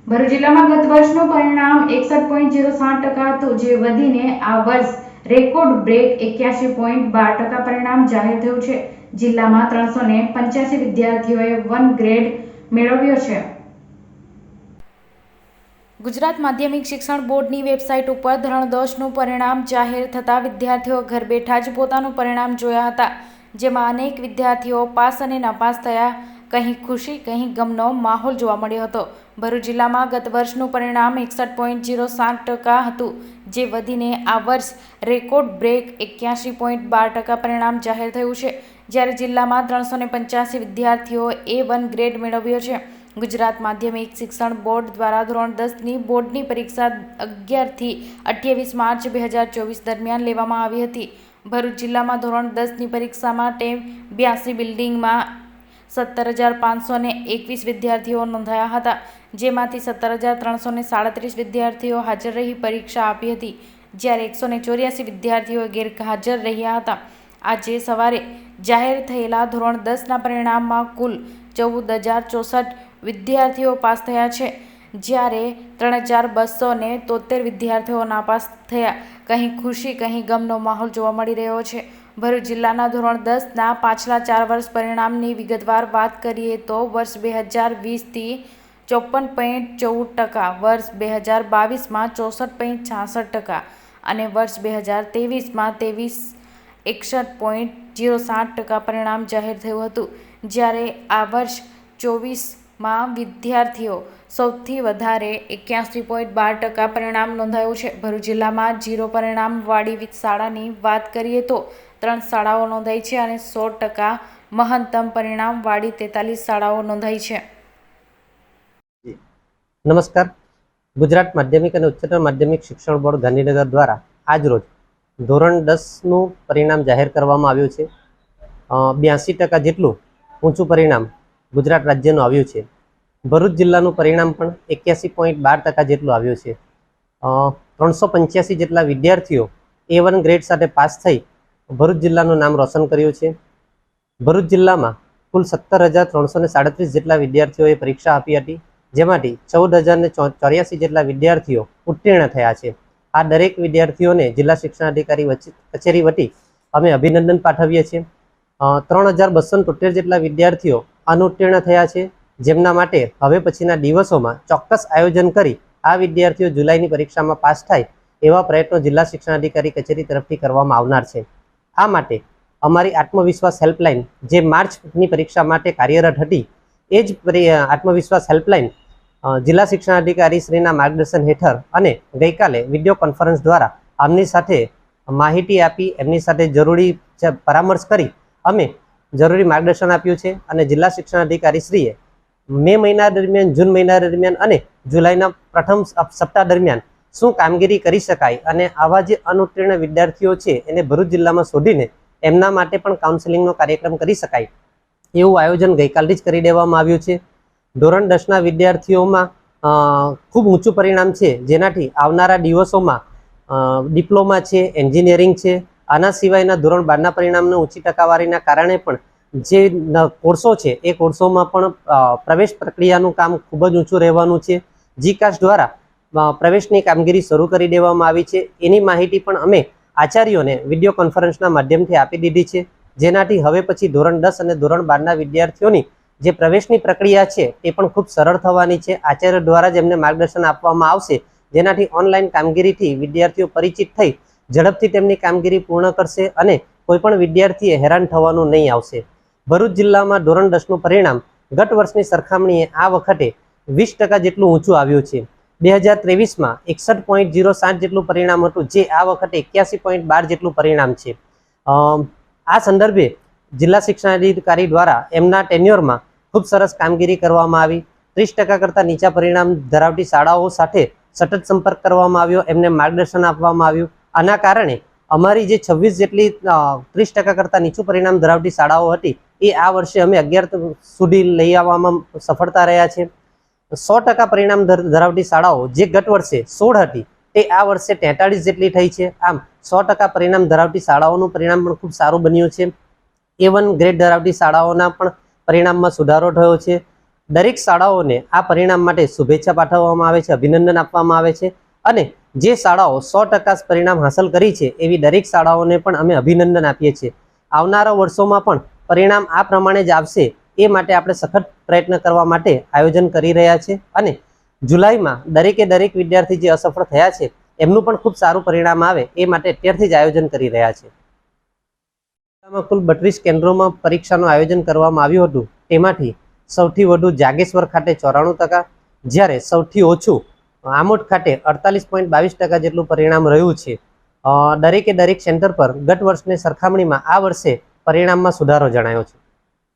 ભરૂચ જિલ્લામાં ગત વર્ષનું પરિણામ 61.07% હતું, જે વધીને આ વર્ષ રેકોર્ડ બ્રેક 81.12% પરિણામ જાહેર થયું છે. જિલ્લામાં 385 વિદ્યાર્થીઓએ 1 ગ્રેડ મેળવ્યો છે. ગુજરાત માધ્યમિક શિક્ષણ બોર્ડની વેબસાઇટ ઉપર ધોરણ 10નું પરિણામ જાહેર થતાં વિદ્યાર્થીઓ ઘર બેઠા જ પોતાનું પરિણામ જોયા હતા, જેમાં અનેક વિદ્યાર્થીઓ પાસ અને નાપાસ થયા. કંઈ ખુશી કંઈ ગમનો માહોલ જોવા મળ્યો હતો. ભરૂચ જિલ્લામાં ગત વર્ષનું પરિણામ 61.07% હતું, જે વધીને આ વર્ષ રેકોર્ડ બ્રેક 81.12% પરિણામ જાહેર થયું છે. જ્યારે જિલ્લામાં 385 વિદ્યાર્થીઓએ A1 ગ્રેડ મેળવ્યો છે. ગુજરાત માધ્યમિક શિક્ષણ બોર્ડ દ્વારા ધોરણ 10ની બોર્ડની પરીક્ષા 11 થી 28 માર્ચ 2024 દરમિયાન લેવામાં આવી હતી. ભરૂચ જિલ્લામાં ધોરણ 10ની પરીક્ષા માટે 82 બિલ્ડિંગમાં 17,521 વિદ્યાર્થીઓ નોંધાયા હતા, જેમાંથી 17,337 વિદ્યાર્થીઓ હાજર રહી પરીક્ષા આપી હતી, જ્યારે 184 વિદ્યાર્થીઓ ગેરહાજર રહ્યા હતા. આજે સવારે જાહેર થયેલા ધોરણ 10ના પરિણામમાં કુલ 14,064 વિદ્યાર્થીઓ પાસ થયા છે, જ્યારે 3,273 વિદ્યાર્થીઓ નાપાસ થયા. કંઈ ખુશી કંઈ ગમનો માહોલ જોવા મળી રહ્યો છે. ભરૂચ જિલ્લાના ધોરણ 10ના પાછલા 4 વર્ષ પરિણામની વિગતવાર વાત કરીએ તો વર્ષ 2020થી 54.14%, વર્ષ 2022માં 64.66% અને વર્ષ 2023માં 61.07% પરિણામ જાહેર થયું હતું. જ્યારે આ વર્ષ 24માં વિદ્યાર્થીઓ સૌથી વધારે 81.12% પરિણામ નોંધાયું છે. ભરૂચ જિલ્લામાં 0 પરિણામવાળી શાળાની વાત કરીએ તો 3 શાળાઓ નોંધાઈ છે અને 100% મહત્તમ પરિણામવાળી 43 શાળાઓ નોંધાઈ છે. નમસ્કાર. ગુજરાત માધ્યમિક અને ઉચ્ચતર માધ્યમિક શિક્ષણ બોર્ડ ગાંધીનગર દ્વારા આજ રોજ ધોરણ 10નું પરિણામ જાહેર કરવામાં આવ્યું છે. 82% જેટલું ઊંચું પરિણામ ગુજરાત રાજ્યનું આવ્યું છે. ભરૂચ જિલ્લાનું પરિણામ પણ 81.12% જેટલું આવ્યું છે. 385 જેટલા વિદ્યાર્થીઓ A1 ગ્રેડ સાથે પાસ થઈ ભરૂચ જિલ્લાનું નામ રોશન કર્યું છે. ભરૂચ જિલ્લામાં કુલ 17,337 જેટલા વિદ્યાર્થીઓએ પરીક્ષા આપી હતી, જેમાંથી 14,084 જેટલા વિદ્યાર્થીઓ ઉત્તીર્ણ થયા છે. આ દરેક વિદ્યાર્થીઓને જિલ્લા શિક્ષણાધિકારી કચેરી વતી અમે અભિનંદન પાઠવીએ છીએ. 3,273 જેટલા વિદ્યાર્થીઓ અનુત્તીર્ણ થયા છે, જેમના માટે હવે પછીના દિવસોમાં ચોક્કસ આયોજન કરી આ વિદ્યાર્થીઓ જુલાઈની પરીક્ષામાં પાસ થાય એવા પ્રયત્નો જિલ્લા શિક્ષણાધિકારી કચેરી તરફથી કરવામાં આવનાર છે. આ માટે અમારી આત્મવિશ્વાસ હેલ્પલાઇન જે માર્ચની પરીક્ષા માટે કાર્યરત હતી, એ જ આત્મવિશ્વાસ હેલ્પલાઇન જિલ્લા શિક્ષણાધિકારી શ્રીના માર્ગદર્શન હેઠળ અને ગઈકાલે વિડીયો કોન્ફરન્સ દ્વારા આમની સાથે માહિતી આપી, એમની સાથે જરૂરી પરામર્શ કરી અમે જરૂરી માર્ગદર્શન આપ્યું છે. અને જિલ્લા શિક્ષણાધિકારી શ્રીએ મે મહિના દરમિયાન, જૂન મહિના દરમિયાન અને જુલાઈના પ્રથમ સપ્તાહ દરમિયાન શું કામગીરી કરી શકાય અને આવા જે અનુત્તીર્ણ વિદ્યાર્થીઓ છે એને ભરૂચ જિલ્લામાં શોધીને એમના માટે પણ કાઉન્સેલિંગનો કાર્યક્રમ કરી શકાય એવું આયોજન ગઈકાલથી જ કરી દેવામાં આવ્યું છે. ધોરણ 10ના વિદ્યાર્થીઓમાં ખૂબ ઊંચું પરિણામ છે, જેનાથી આવનારા દિવસોમાં ડિપ્લોમા છે, એન્જિનિયરિંગ છે, આના સિવાયના ધોરણ 12ના પરિણામનો ઊંચી ટકાવારીના કારણે પણ જે કોર્સો છે એ કોર્સોમાં પણ પ્રવેશ પ્રક્રિયાનું કામ ખૂબ જ ઊંચું રહેવાનું છે. જીકાસ દ્વારા પ્રવેશની કામગીરી શરૂ કરી દેવામાં આવી છે. એની માહિતી પણ અમે આચાર્યોને વિડીયો કોન્ફરન્સના માધ્યમથી આપી દીધી છે, જેનાથી હવે પછી ધોરણ 10 અને ધોરણ 12ના વિદ્યાર્થીઓની જે પ્રવેશની પ્રક્રિયા છે તે પણ ખૂબ સરળ થવાની છે. આચાર્ય દ્વારા જ એમને માર્ગદર્શન આપવામાં આવશે, જેનાથી ઓનલાઈન કામગીરીથી વિદ્યાર્થીઓ પરિચિત થઈ ઝડપથી તેમની કામગીરી પૂર્ણ કરશે અને કોઈ પણ વિદ્યાર્થીએ હેરાન થવાનું નહીં આવશે. ભરૂચ જિલ્લામાં ધોરણ 10નું પરિણામ ગત વર્ષની સરખામણીએ આ વખતે 20% જેટલું ઊંચું આવ્યું છે. 2023માં 61.07 જેટલું પરિણામ હતું, જે આ વખતે 81.12 જેટલું પરિણામ છે. આ સંદર્ભે જિલ્લા શિક્ષણાધિકારી દ્વારા એમના ટેન્યોરમાં ખૂબ સરસ કામગીરી કરવામાં આવી. 30% કરતાં નીચા પરિણામ ધરાવતી શાળાઓ સાથે સતત સંપર્ક કરવામાં આવ્યો, એમને માર્ગદર્શન આપવામાં આવ્યું. આના કારણે અમારી જે 26 જેટલી 30% કરતાં નીચું પરિણામ ધરાવતી શાળાઓ હતી એ આ વર્ષે અમે 11 સુધી લઈ આવવામાં સફળતા રહ્યા છે. 100% પરિણામ ધરાવતી શાળાઓ જે ગત વર્ષે 16 હતી તે આ વર્ષે 43 જેટલી થઈ છે. આમ 100% પરિણામ ધરાવતી શાળાઓનું પરિણામ પણ ખૂબ સારું બન્યું છે. A1 ગ્રેડ ધરાવતી શાળાઓના પણ પરિણામમાં સુધારો થયો છે. દરેક શાળાઓને આ પરિણામ માટે શુભેચ્છા પાઠવવામાં આવે છે, અભિનંદન આપવામાં આવે છે અને જે શાળાઓ 100% પરિણામ હાંસલ કરી છે એવી દરેક શાળાઓને પણ અમે અભિનંદન આપીએ છીએ. આવનારા વર્ષોમાં પણ પરિણામ આ પ્રમાણે જ આવશે એ માટે આપણે સખત પ્રયત્ન કરવા માટે આયોજન કરી રહ્યા છે અને જુલાઈમાં દરેકે દરેક વિદ્યાર્થી જે અસફળ થયા છે એમનું પણ ખૂબ સારું પરિણામ આવે એ માટે અત્યારથી જ આયોજન કરી રહ્યા છે. કુલ 32 કેન્દ્રોમાં પરીક્ષાનું આયોજન કરવામાં આવ્યું હતું. તેમાંથી સૌથી વધુ જાગેશ્વર ખાતે 94%, જ્યારે સૌથી ઓછું આમોદ ખાતે 48.22% જેટલું પરિણામ રહ્યું છે. દરેકે દરેક સેન્ટર પર ગત વર્ષની સરખામણીમાં આ વર્ષે પરિણામમાં સુધારો જણાયો છે.